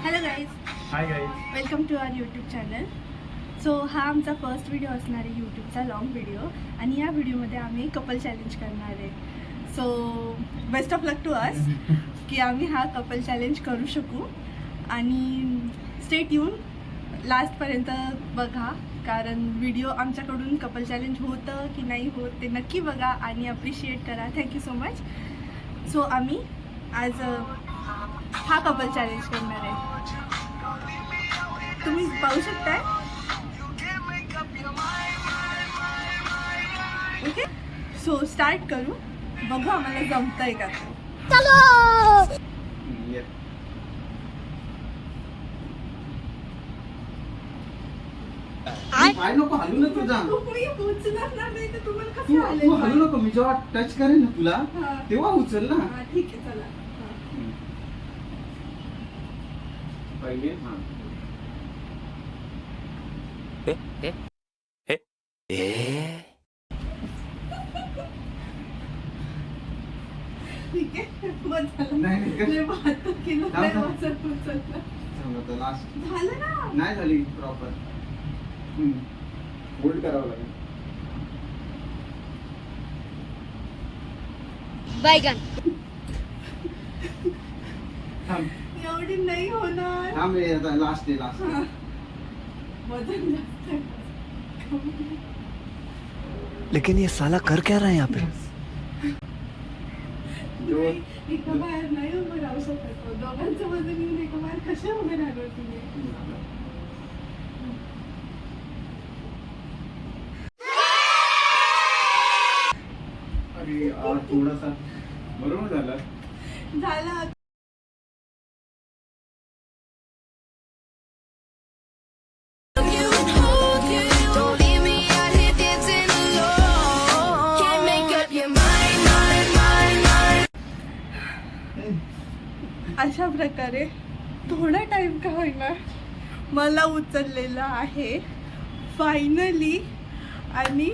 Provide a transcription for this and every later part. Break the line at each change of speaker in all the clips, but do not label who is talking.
Hello guys,
hi guys.
Welcome to our YouTube channel. So हा आमचा first video असणार आहे यूट्यूबचा लॉंग व्हिडिओ, आणि या व्हिडिओमध्ये आम्ही कपल चॅलेंज करणार आहे. So best of luck to us की आम्ही हा कपल चॅलेंज करू शकू, आणि स्टे ट्यून लास्टपर्यंत बघा, कारण व्हिडिओ आमच्याकडून कपल चॅलेंज होतं की नाही होत ते नक्की बघा आणि अप्रिशिएट करा. Thank you so much. सो आम्ही आज हा कपल चॅलेंज करणार आहे. तुम्ही पाहू शकताय. ओके, सो स्टार्ट करू. बघू आम्हाला जमतंय का. चलो.
पाय नको हलू ना तुझा.
तुम्ही उचलत नाही तर तुम्हाला
तू
कसं आले.
तू हलू नको. मी जेव्हा टच करेन ना तुला तेव्हा उचल ना.
ठीक आहे, चला.
पहिले
ठीक आहे, बस झालं.
नाही, नाही,
लय बहात्तर किलो
थांब,
लय
थांब.
उचललं.
लास्ट
झालं ना.
नाही झाली प्रॉपर. होल्ड करावं लागेल.
बैगन
थांब
एवढी नाही होणार.
थांब, आता लास्ट आहे लास्ट.
हा. वजन जास्त आहे.
लेकिन ये साला कर क्या रहा है यहाँ पे?
नाही, एका बाहेर नाही उभं राहू शकत. दोघांचं वजन येऊन एका बाहेर कशा उभे राहणार तुम्ही.
अरे यार, थोडासा बरोबर झालं.
झालं.
Don't leave me out here dancing alone. Can't make up your mind.
अशा प्रकारे थोडा टाइम का होईना मला उचललेला आहे फायनली, आणि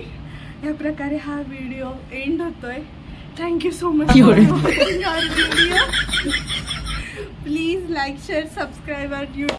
या प्रकारे हा व्हिडिओ एंड होतोय. Thank you so much for watching our video. Please like, share, subscribe our